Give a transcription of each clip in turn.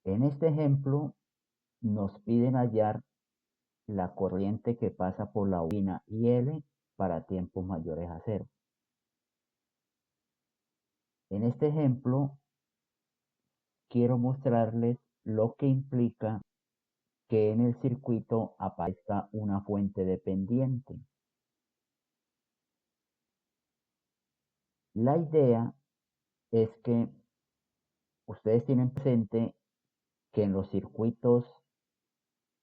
En este ejemplo nos piden hallar la corriente que pasa por la bobina IL para tiempos mayores a cero. En este ejemplo quiero mostrarles lo que implica que en el circuito aparezca una fuente dependiente. La idea es que ustedes tienen presente que en los circuitos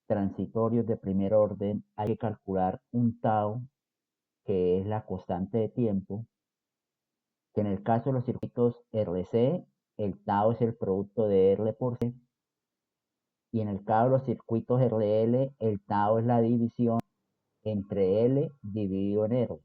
transitorios de primer orden hay que calcular un tau, que es la constante de tiempo, que en el caso de los circuitos RC, el tau es el producto de R por C, y en el caso de los circuitos RL, el tau es la división entre L dividido en R.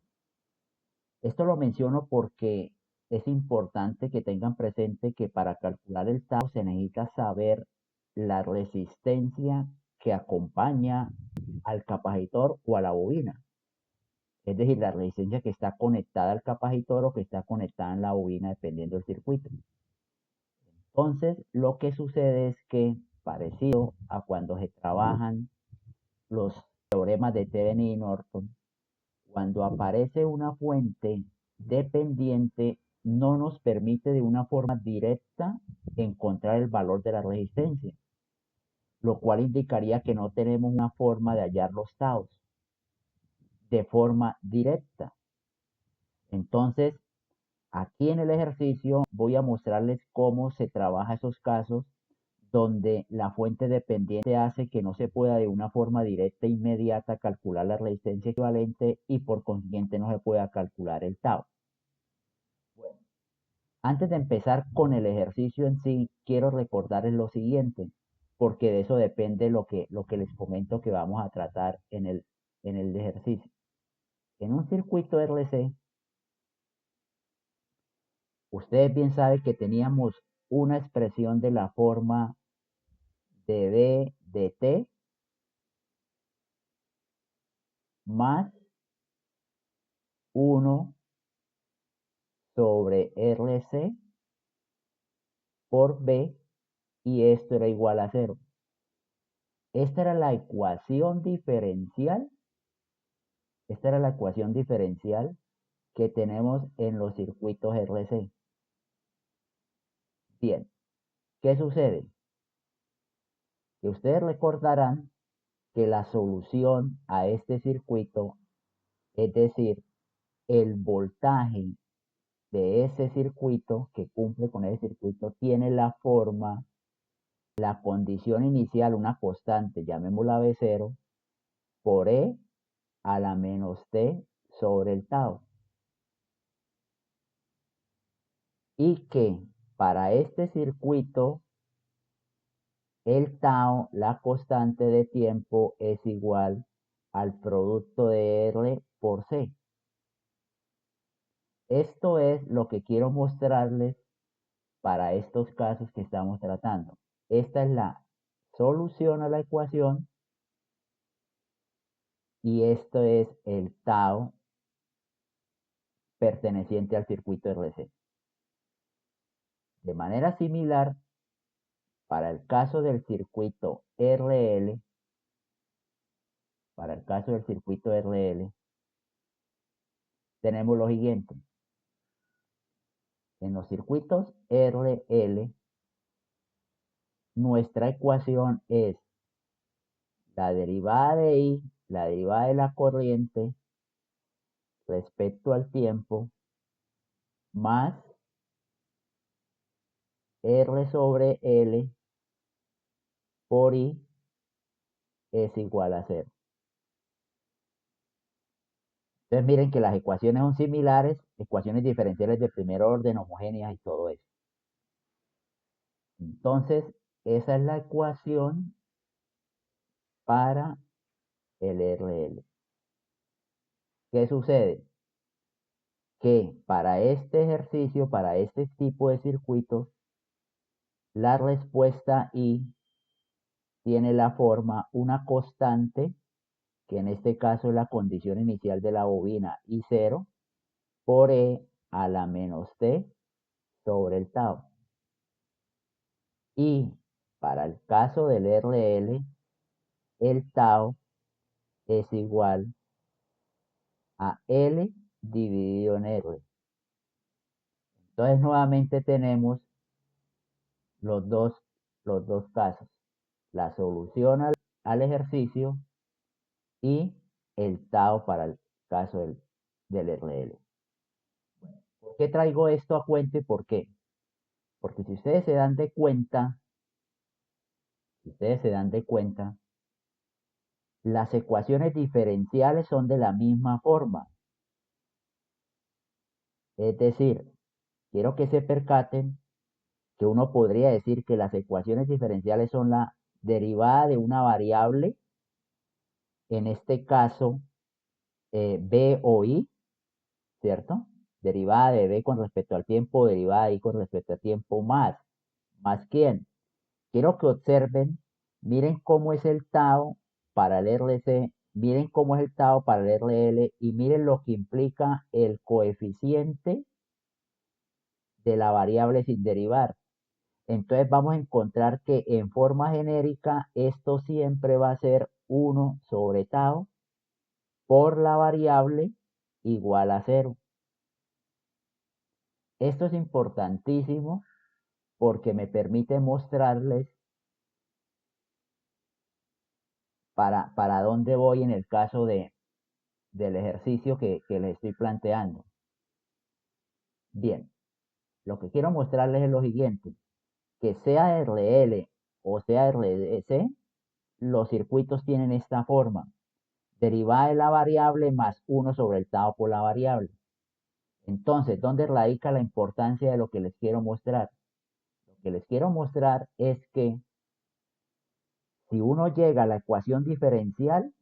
Esto lo menciono porque es importante que tengan presente que para calcular el tau se necesita saber la resistencia que acompaña al capacitor o a la bobina. Es decir, la resistencia que está conectada al capacitor o que está conectada en la bobina dependiendo del circuito. Entonces, lo que sucede es que, parecido a cuando se trabajan los teoremas de Thevenin y Norton, cuando aparece una fuente dependiente, no nos permite de una forma directa encontrar el valor de la resistencia, lo cual indicaría que no tenemos una forma de hallar los taus de forma directa. Entonces, aquí en el ejercicio voy a mostrarles cómo se trabaja esos casos donde la fuente dependiente hace que no se pueda de una forma directa e inmediata calcular la resistencia equivalente y por consiguiente no se pueda calcular el tau. Bueno, antes de empezar con el ejercicio en sí, quiero recordarles lo siguiente, porque de eso depende lo que les comento que vamos a tratar en el ejercicio. En un circuito RC, ustedes bien saben que teníamos una expresión de la forma de B de T más 1 sobre RC por B, y esto era igual a 0. Esta era la ecuación diferencial. Esta era la ecuación diferencial que tenemos en los circuitos RC. Bien, ¿qué sucede? Que ustedes recordarán que la solución a este circuito, es decir, el voltaje de ese circuito que cumple con ese circuito, tiene la forma, la condición inicial, una constante, llamémosla B0, por E a la menos T sobre el tau. Y que para este circuito el tau, la constante de tiempo, es igual al producto de R por C. Esto es lo que quiero mostrarles para estos casos que estamos tratando. Esta es la solución a la ecuación y esto es el tau perteneciente al circuito RC. De manera similar, para el caso del circuito RL, tenemos lo siguiente. En los circuitos RL, nuestra ecuación es la derivada de I, la derivada de la corriente respecto al tiempo, más R sobre L por I es igual a 0. Entonces miren que las ecuaciones son similares, ecuaciones diferenciales de primer orden, homogéneas y todo eso. Entonces, esa es la ecuación para el RL. ¿Qué sucede? Que para este ejercicio, para este tipo de circuitos, la respuesta I tiene la forma una constante, que en este caso es la condición inicial de la bobina I0, por E a la menos T sobre el tau. Y Para el caso del RL, el tau es igual a L dividido en R. Entonces nuevamente tenemos los dos, los dos casos. La solución al ejercicio y el tau para el caso del RL. ¿Por qué traigo esto a cuenta y por qué? Porque si ustedes se dan de cuenta, las ecuaciones diferenciales son de la misma forma. Es decir, quiero que se percaten que uno podría decir que las ecuaciones diferenciales son la derivada de una variable, en este caso b o i, ¿cierto? Derivada de b con respecto al tiempo, derivada de i con respecto al tiempo más. ¿Más quién? Quiero que observen, miren cómo es el tau para el RC, miren cómo es el tau para el RL y miren lo que implica el coeficiente de la variable sin derivar. Entonces vamos a encontrar que en forma genérica esto siempre va a ser 1 sobre tau por la variable igual a 0. Esto es importantísimo porque me permite mostrarles para dónde voy en el caso del ejercicio que les estoy planteando. Bien, lo que quiero mostrarles es lo siguiente, que sea RL o sea RDC, los circuitos tienen esta forma: derivada de la variable más 1 sobre el tau por la variable. Entonces, ¿dónde radica la importancia de lo que les quiero mostrar? Lo que les quiero mostrar es que si uno llega a la ecuación diferencial,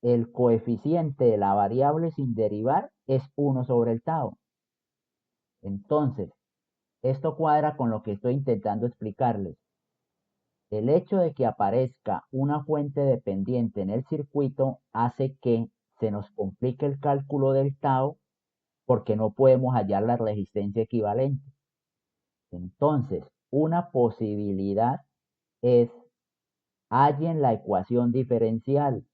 el coeficiente de la variable sin derivar es 1 sobre el tau. Entonces, esto cuadra con lo que estoy intentando explicarles. El hecho de que aparezca una fuente dependiente en el circuito hace que se nos complique el cálculo del tau porque no podemos hallar la resistencia equivalente. Entonces, una posibilidad es hallen la ecuación diferencial.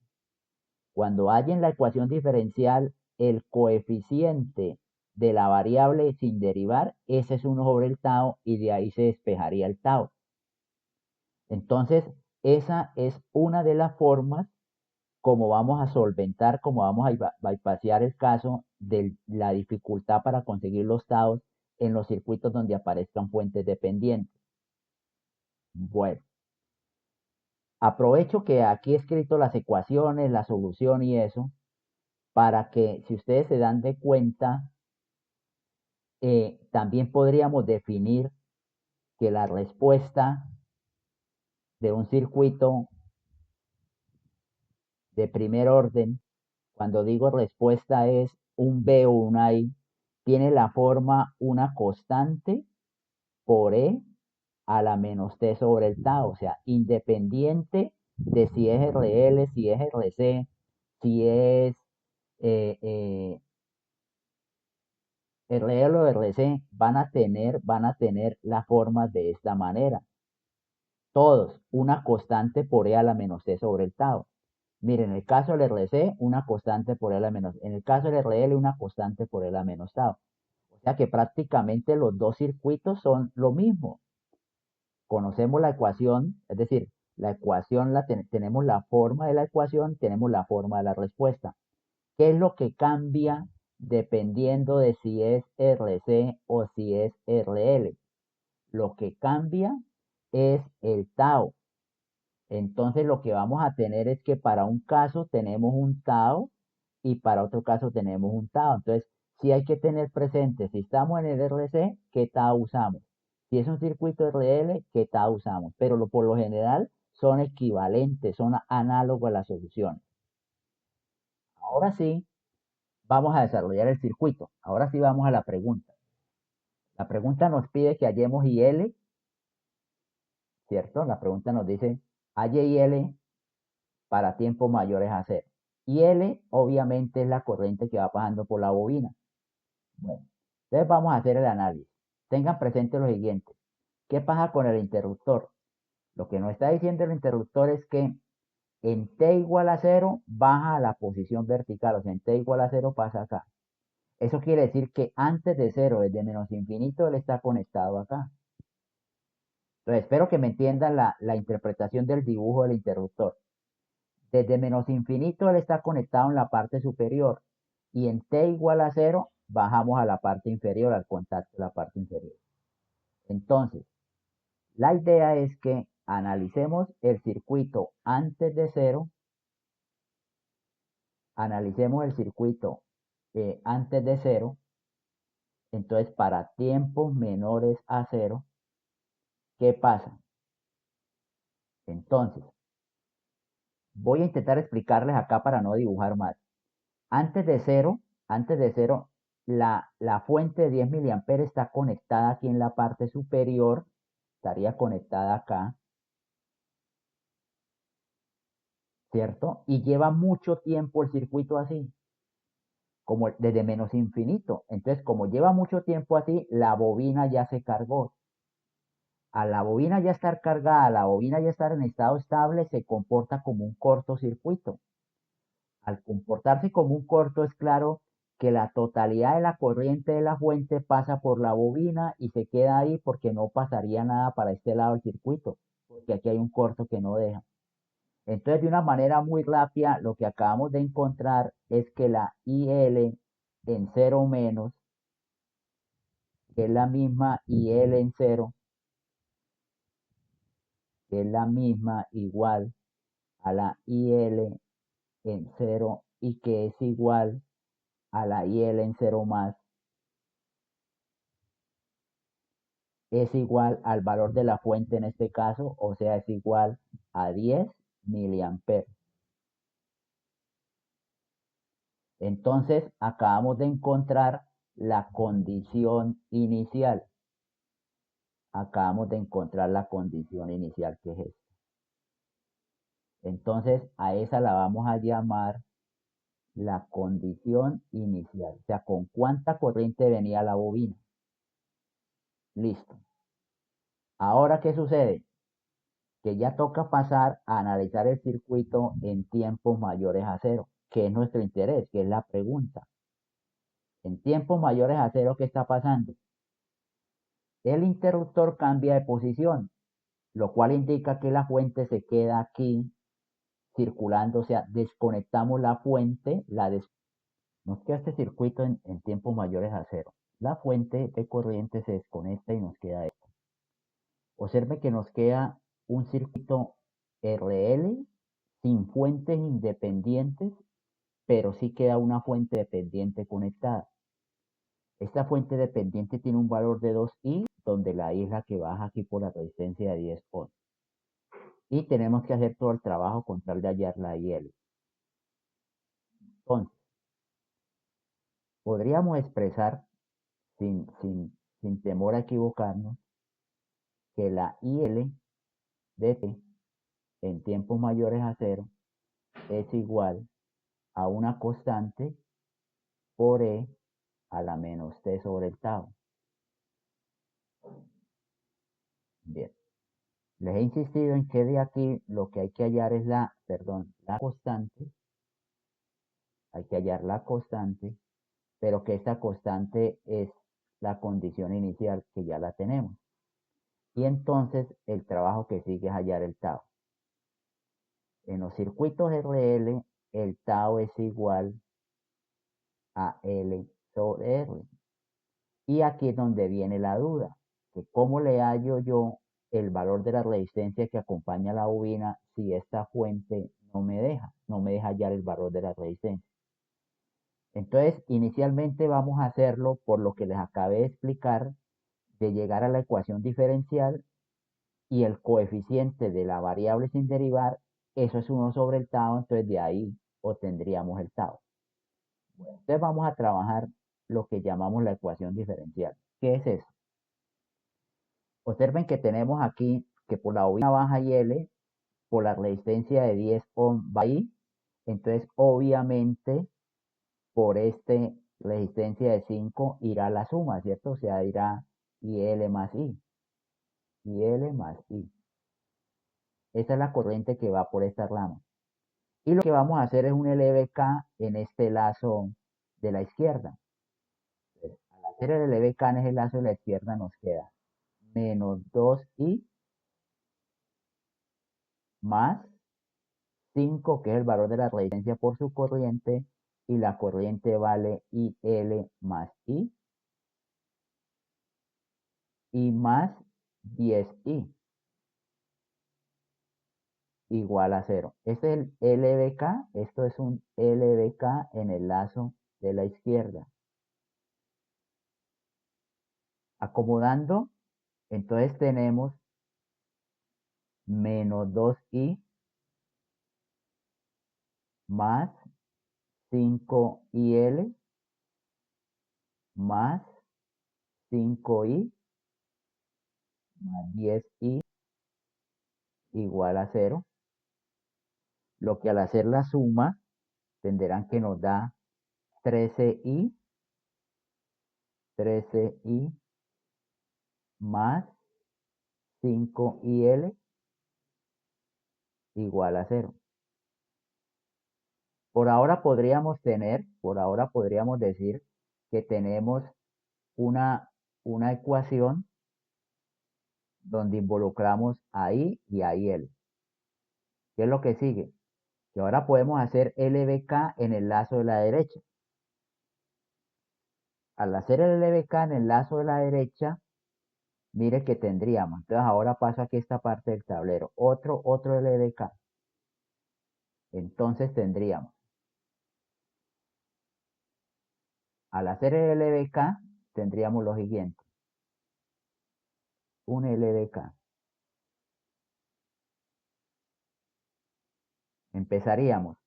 Cuando hallen la ecuación diferencial, el coeficiente de la variable sin derivar, ese es 1 sobre el tau y de ahí se despejaría el tau. Entonces, esa es una de las formas como vamos a solventar, como vamos a bypassear el caso de la dificultad para conseguir los taus en los circuitos donde aparezcan fuentes dependientes. Bueno, aprovecho que aquí he escrito las ecuaciones, la solución y eso, para que si ustedes se dan de cuenta, también podríamos definir que la respuesta de un circuito de primer orden, cuando digo respuesta es un B o un I, tiene la forma una constante por E a la menos T sobre el tau, o sea, independiente de si es RL, si es RC, si es eh, eh, RL o RC, van a tener la forma de esta manera. Todos, una constante por E a la menos T sobre el tau. Miren, en el caso del RC, una constante por L a menos. En el caso del RL, una constante por L a menos tau. O sea que prácticamente los dos circuitos son lo mismo. Conocemos la ecuación, es decir, la ecuación tenemos la forma de la ecuación, tenemos la forma de la respuesta. ¿Qué es lo que cambia dependiendo de si es RC o si es RL? Lo que cambia es el tau. Entonces lo que vamos a tener es que para un caso tenemos un tau y para otro caso tenemos un tau. Entonces sí hay que tener presente, si estamos en el RC, ¿qué tau usamos? Si es un circuito RL, ¿qué tau usamos? Pero por lo general son equivalentes, son análogos a las soluciones. Ahora sí, vamos a desarrollar el circuito. Ahora sí vamos a la pregunta. La pregunta nos pide que hallemos IL, ¿cierto? La pregunta nos dice, halle IL para tiempos mayores a 0. Y L obviamente es la corriente que va pasando por la bobina. Bueno, entonces vamos a hacer el análisis. Tengan presente lo siguiente. ¿Qué pasa con el interruptor? Lo que nos está diciendo el interruptor es que en t igual a 0 baja a la posición vertical, o sea, en t igual a 0 pasa acá. Eso quiere decir que antes de 0, desde menos infinito, él está conectado acá. Entonces, espero que me entiendan la interpretación del dibujo del interruptor. Desde menos infinito, él está conectado en la parte superior. Y en t igual a 0, bajamos a la parte inferior, al contacto de la parte inferior. Entonces, la idea es que analicemos el circuito antes de 0, analicemos el circuito antes de 0, entonces para tiempos menores a 0, ¿qué pasa? Entonces, voy a intentar explicarles acá para no dibujar más. Antes de 0, la fuente de 10 miliamperes está conectada aquí en la parte superior, estaría conectada acá, ¿cierto? Y lleva mucho tiempo el circuito así, como desde menos infinito. Entonces, como lleva mucho tiempo así, la bobina ya se cargó. A la bobina ya estar cargada, la bobina ya estar en estado estable, se comporta como un cortocircuito. Al comportarse como un corto, es claro que la totalidad de la corriente de la fuente pasa por la bobina y se queda ahí porque no pasaría nada para este lado del circuito, porque aquí hay un corto que no deja. Entonces, de una manera muy rápida, lo que acabamos de encontrar es que la IL en 0 menos, que es la misma IL en 0, que es la misma igual a la IL en 0 y que es igual a la IL en 0 más, es igual al valor de la fuente en este caso, o sea, es igual a 10 miliamperes. Entonces, acabamos de encontrar la condición inicial. Acabamos de encontrar la condición inicial, que es esta. Entonces, a esa la vamos a llamar la condición inicial. O sea, con cuánta corriente venía la bobina. Listo. Ahora, ¿qué sucede? Que ya toca pasar a analizar el circuito en tiempos mayores a 0, que es nuestro interés, que es la pregunta. En tiempos mayores a 0, ¿qué está pasando? El interruptor cambia de posición, lo cual indica que la fuente se queda aquí circulando, o sea, desconectamos la fuente, nos queda este circuito en tiempos mayores a 0. La fuente de corriente se desconecta y nos queda esto. Observe que nos queda un circuito RL sin fuentes independientes, pero sí queda una fuente dependiente conectada. Esta fuente dependiente tiene un valor de 2i, donde la i es la que baja aquí por la resistencia de 10 ohms. Y tenemos que hacer todo el trabajo con tal de hallar la IL. Entonces, podríamos expresar, sin temor a equivocarnos, que la IL de t en tiempos mayores a 0 es igual a una constante por E a la menos T sobre el tau. Bien, les he insistido en que de aquí lo que hay que hallar es la constante, hay que hallar la constante, pero que esta constante es la condición inicial que ya la tenemos. Y entonces el trabajo que sigue es hallar el tau. En los circuitos RL, el tau es igual a L sobre R. Y aquí es donde viene la duda, que cómo le hallo yo el valor de la resistencia que acompaña a la bobina si esta fuente no me deja hallar el valor de la resistencia. Entonces, inicialmente vamos a hacerlo por lo que les acabé de explicar, de llegar a la ecuación diferencial y el coeficiente de la variable sin derivar, eso es 1 sobre el tau, entonces de ahí obtendríamos el tau. Bueno, entonces vamos a trabajar lo que llamamos la ecuación diferencial. ¿Qué es eso? Observen que tenemos aquí que por la bobina baja y L, por la resistencia de 10 ohm va ahí, entonces obviamente por este resistencia de 5 irá la suma, ¿cierto? O sea, irá IL más I. y L más I. Esa es la corriente que va por esta rama. Y lo que vamos a hacer es un LBK en este lazo de la izquierda. Entonces, al hacer el LBK en ese lazo de la izquierda nos queda menos 2I más 5, que es el valor de la resistencia por su corriente, y la corriente vale IL más I, y más 10I, igual a 0. Este es el LBK, esto es un LBK en el lazo de la izquierda. Acomodando, entonces tenemos menos 2I más 5IL más 5I más 10I igual a 0. Lo que al hacer la suma tendrán que nos da 13I más 5IL igual a 0. Por ahora podríamos decir que tenemos una ecuación donde involucramos a I y a IL. ¿Qué es lo que sigue? Que ahora podemos hacer LBK en el lazo de la derecha. Al hacer el LBK en el lazo de la derecha, mire que tendríamos. Entonces ahora paso aquí esta parte del tablero. Otro LBK. Entonces tendríamos, al hacer el LBK, tendríamos lo siguiente. Un LBK. Empezaríamos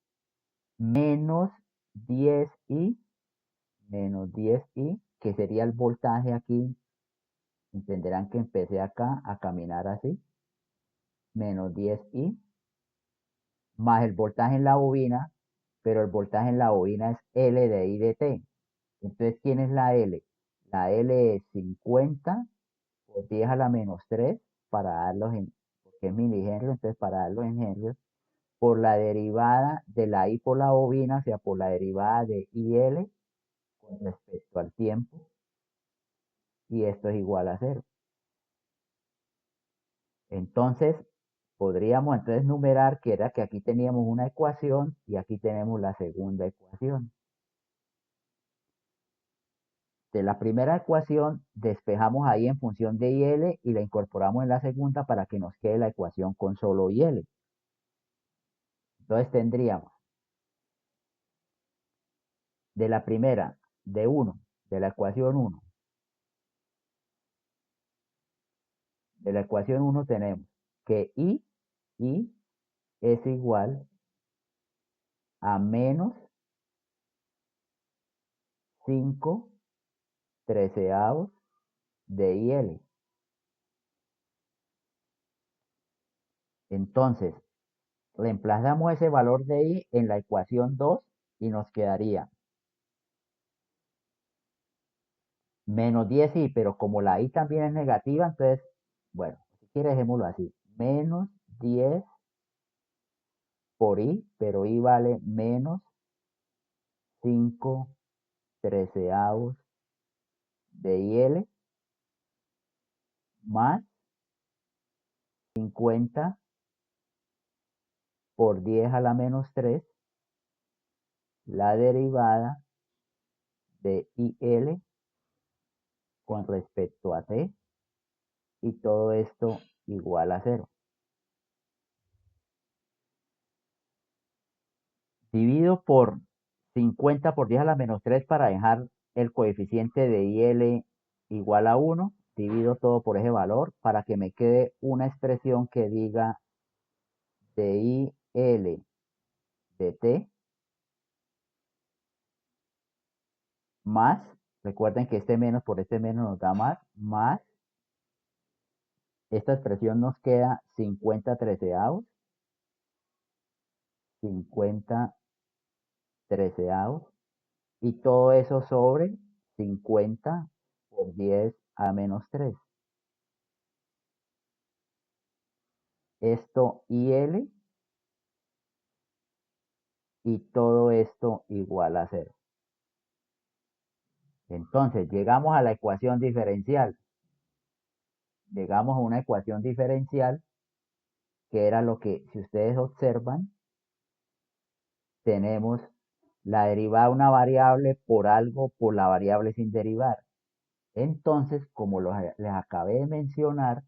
menos 10I, que sería el voltaje aquí. Entenderán que empecé acá a caminar así. Menos 10I, más el voltaje en la bobina, pero el voltaje en la bobina es L de I de T. Entonces, ¿quién es la L? La L es 50 por 10 a la menos 3 para darlos en, porque es milihenrio, entonces para darlos en henrios, por la derivada de la I por la bobina, o sea, por la derivada de IL con respecto al tiempo, y esto es igual a 0. Entonces, podríamos entonces numerar que era que aquí teníamos una ecuación y aquí tenemos la segunda ecuación. De la primera ecuación despejamos ahí en función de IL y la incorporamos en la segunda para que nos quede la ecuación con solo IL. Entonces tendríamos de la primera, de 1, de la ecuación 1, de la ecuación 1 tenemos que I es igual a menos 5 treceavos de IL. Entonces, reemplazamos ese valor de I en la ecuación 2 y nos quedaría menos 10I, pero como la I también es negativa, entonces, bueno, si quieres dejémoslo así. Menos 10 por I, pero I vale menos 5 treceavos de IL más 50 por 10 a la menos 3, la derivada de IL con respecto a T, y todo esto igual a 0. Divido por 50 por 10 a la menos 3 para dejar el coeficiente de IL igual a 1. Divido todo por ese valor para que me quede una expresión que diga de IL de T más, recuerden que este menos por este menos nos da más, esta expresión nos queda 50 treceavos, 50 treceavos, y todo eso sobre 50 por 10 a menos 3. esto IL y todo esto igual a 0. Entonces, llegamos a la ecuación diferencial. Llegamos a una ecuación diferencial que era lo que, si ustedes observan, tenemos la derivada de una variable por algo por la variable sin derivar. Entonces, como les acabé de mencionar,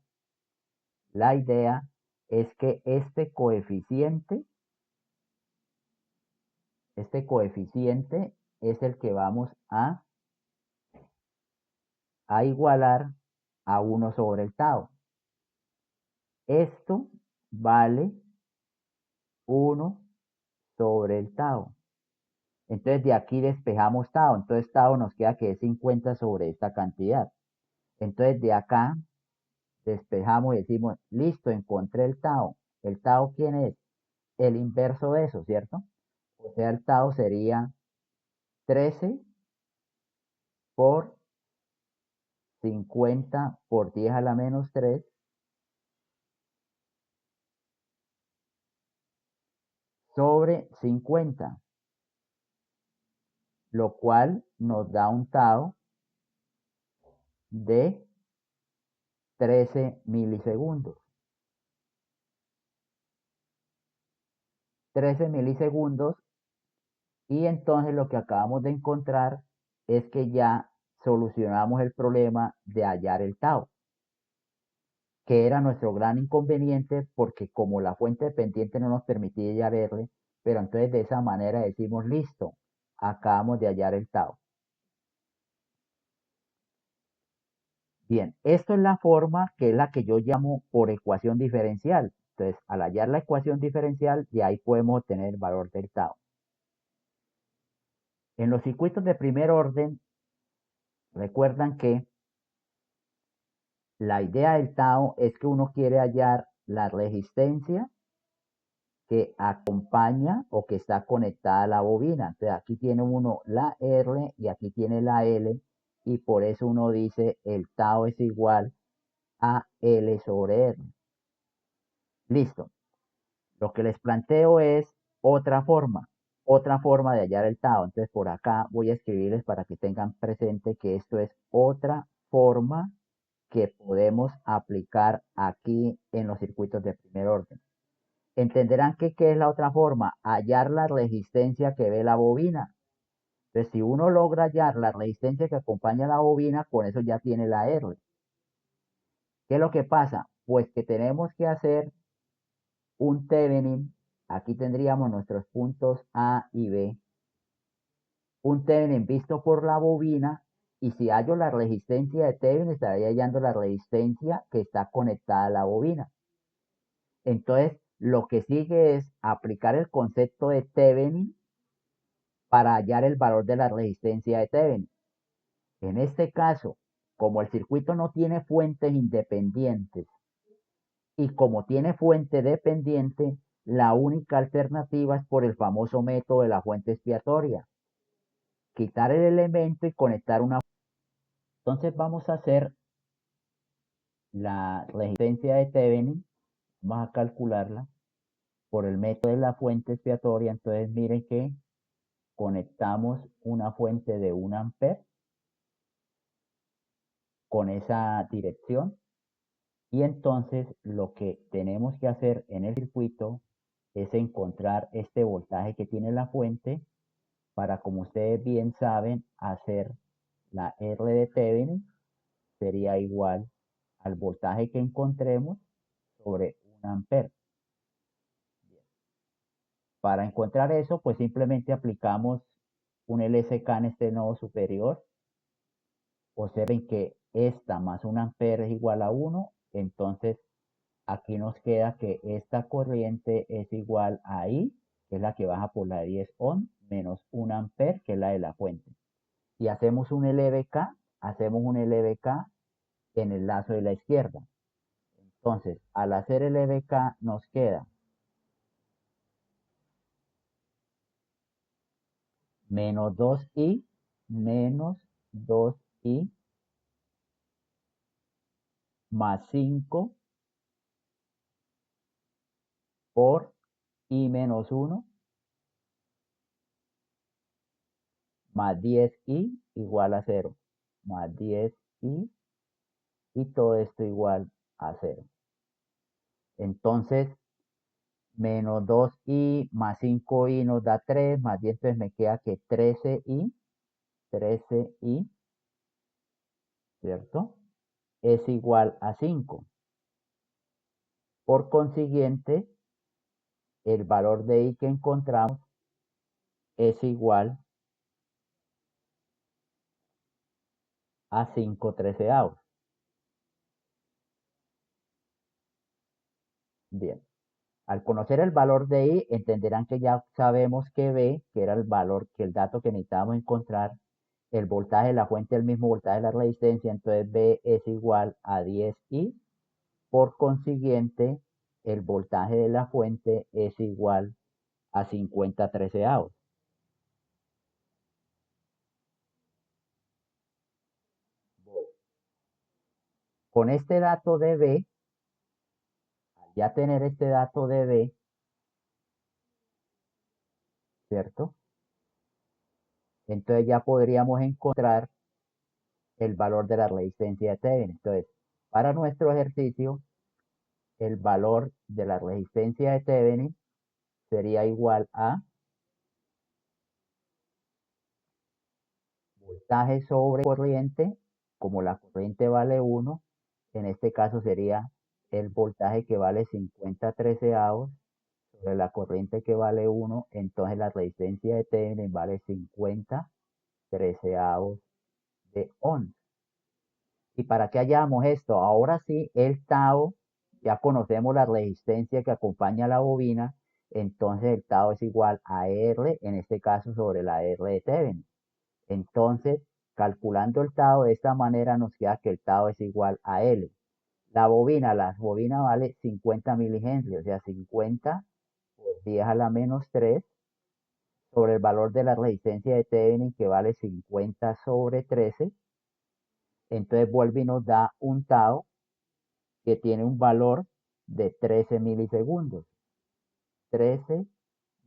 la idea es que este coeficiente es el que vamos a igualar a 1 sobre el tau. Esto vale 1 sobre el tau. Entonces de aquí despejamos tau. Entonces tau nos queda que es 50 sobre esta cantidad. Entonces de acá despejamos y decimos, listo, encontré el tau. ¿El tau quién es? El inverso de eso, ¿cierto? O sea, el tau sería 13 por 50 por 10 a la menos 3 sobre 50, lo cual nos da un tau de 13 milisegundos. 13 milisegundos y entonces lo que acabamos de encontrar es que ya solucionamos el problema de hallar el tau, que era nuestro gran inconveniente porque como la fuente dependiente no nos permitía hallar R, pero entonces de esa manera decimos, listo, acabamos de hallar el tau. Bien, esto es la forma que es la que yo llamo por ecuación diferencial. Entonces, al hallar la ecuación diferencial, de ahí podemos obtener el valor del tau. En los circuitos de primer orden, recuerdan que la idea del tau es que uno quiere hallar la resistencia que acompaña o que está conectada a la bobina. Entonces, aquí tiene uno la R y aquí tiene la L, y por eso uno dice el tau es igual a L sobre R. Listo. Lo que les planteo es otra forma de hallar el tau. Entonces, por acá voy a escribirles para que tengan presente que esto es otra forma que podemos aplicar aquí en los circuitos de primer orden. Entenderán que ¿qué es la otra forma? Hallar la resistencia que ve la bobina. Entonces, si uno logra hallar la resistencia que acompaña a la bobina, con eso ya tiene la R. ¿Qué es lo que pasa? Pues que tenemos que hacer un Thevenin. Aquí tendríamos nuestros puntos A y B. Un Thevenin visto por la bobina. Y si hallo la resistencia de Thevenin, estaría hallando la resistencia que está conectada a la bobina. Entonces, lo que sigue es aplicar el concepto de Thevenin para hallar el valor de la resistencia de Thevenin. En este caso, como el circuito no tiene fuentes independientes y como tiene fuente dependiente, la única alternativa es por el famoso método de la fuente expiatoria. Quitar el elemento y conectar una. Entonces vamos a hacer la resistencia de Thevenin, vamos a calcularla por el método de la fuente expiatoria. Entonces miren que conectamos una fuente de 1 amper con esa dirección y entonces lo que tenemos que hacer en el circuito es encontrar este voltaje que tiene la fuente para, como ustedes bien saben, hacer la R de Thevenin sería igual al voltaje que encontremos sobre 1 amper. Para encontrar eso, pues simplemente aplicamos un LSK en este nodo superior. Observen que esta más 1 amper es igual a 1, entonces aquí nos queda que esta corriente es igual a I, que es la que baja por la de 10 ohm, menos 1 amper, que es la de la fuente. Y hacemos un LBK en el lazo de la izquierda. Entonces, al hacer el LBK nos queda menos 2I, menos 2I, más 5 por I menos 1 más 10I igual a 0, más 10I y todo esto igual a 0. Entonces, menos 2I más 5I nos da 3, más 10, entonces me queda que 13I, ¿cierto? Es igual a 5. Por consiguiente, el valor de I que encontramos es igual a 5/13. Bien. Al conocer el valor de I, entenderán que ya sabemos que B, que era el valor, que el dato que necesitábamos encontrar, el voltaje de la fuente, el mismo voltaje de la resistencia, entonces B es igual a 10I. Por consiguiente, el voltaje de la fuente es igual a 50/13. Con este dato de B, al ya tener este dato de B, ¿cierto? Entonces ya podríamos encontrar el valor de la resistencia de Thevenin. Entonces, para nuestro ejercicio, el valor de la resistencia de Thevenin sería igual a voltaje sobre corriente, como la corriente vale 1, en este caso sería el voltaje que vale 50/13 sobre la corriente que vale 1, entonces la resistencia de Thevenin vale 50/13 de ohm. Y para que hallamos esto, ahora sí, el tau, ya conocemos la resistencia que acompaña a la bobina, entonces el tau es igual a R, en este caso sobre la R de Thevenin. Entonces, calculando el tau de esta manera, nos queda que el tau es igual a L. La bobina vale 50 milihenrios, o sea, 50 por 10 a la menos 3 sobre el valor de la resistencia de Thevenin, que vale 50 sobre 13. Entonces vuelve y nos da un tau que tiene un valor de 13 milisegundos. 13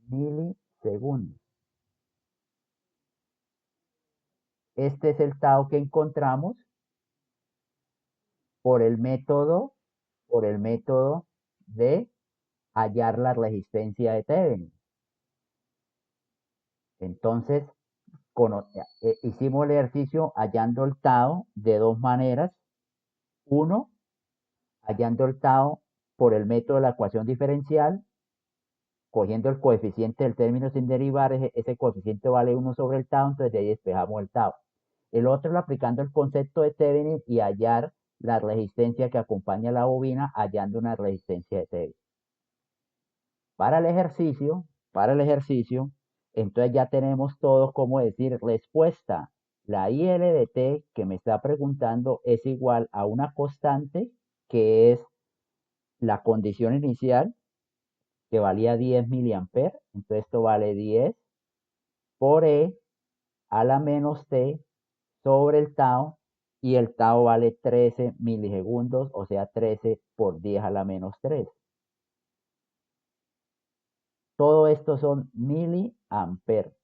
milisegundos. Este es el tau que encontramos por el método, por el método de hallar la resistencia de Thevenin. Entonces, hicimos el ejercicio hallando el tau de dos maneras. Uno, hallando el tau por el método de la ecuación diferencial, cogiendo el coeficiente del término sin derivar, ese coeficiente vale 1 sobre el tau, entonces de ahí despejamos el tau. El otro es aplicando el concepto de Thevenin y hallar la resistencia que acompaña a la bobina, hallando una resistencia de Thevenin. Para el ejercicio, entonces ya tenemos todo como decir respuesta. La IL de T que me está preguntando es igual a una constante que es la condición inicial que valía 10 miliamperes. Entonces esto vale 10 por E a la menos T sobre el tau y el tau vale 13 milisegundos, o sea 13 por 10 a la menos 3. Todo esto son miliamperes.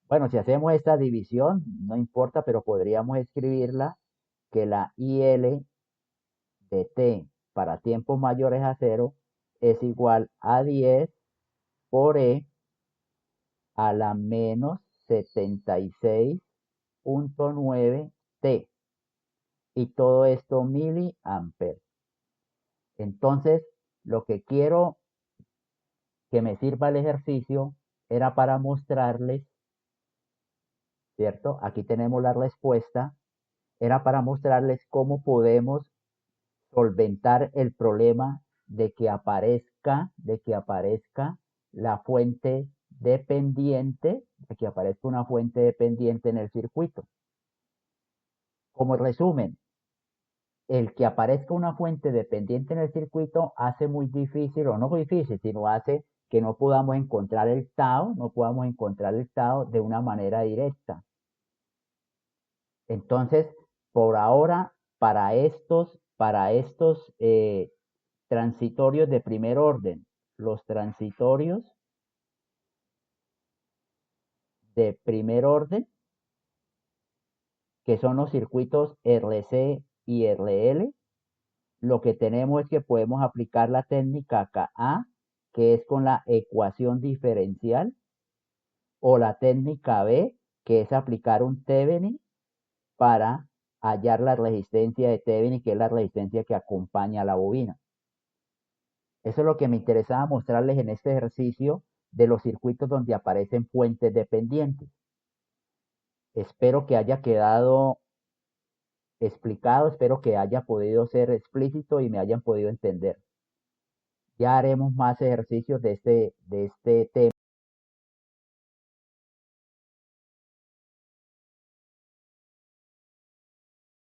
Bueno, si hacemos esta división, no importa, pero podríamos escribirla que la IL de T para tiempos mayores a 0 es igual a 10 por E a la menos 76.9 T. Y todo esto miliamperes. Entonces, lo que quiero que me sirva el ejercicio era para mostrarles, ¿cierto? Aquí tenemos la respuesta. Era para mostrarles cómo podemos solventar el problema de que aparezca la fuente dependiente, de que aparezca una fuente dependiente en el circuito. Como resumen, el que aparezca una fuente dependiente en el circuito hace muy difícil, o no muy difícil, sino hace que no podamos encontrar el tau, no podamos encontrar el tau de una manera directa. Entonces, por ahora, para estos transitorios de primer orden. Los transitorios de primer orden, que son los circuitos RC y RL, lo que tenemos es que podemos aplicar la técnica KA, que es con la ecuación diferencial, o la técnica B, que es aplicar un Thevenin para hallar la resistencia de Thevenin, que es la resistencia que acompaña a la bobina. Eso es lo que me interesaba mostrarles en este ejercicio de los circuitos donde aparecen fuentes dependientes. Espero que haya quedado explicado, espero que haya podido ser explícito y me hayan podido entender. Ya haremos más ejercicios de este tema.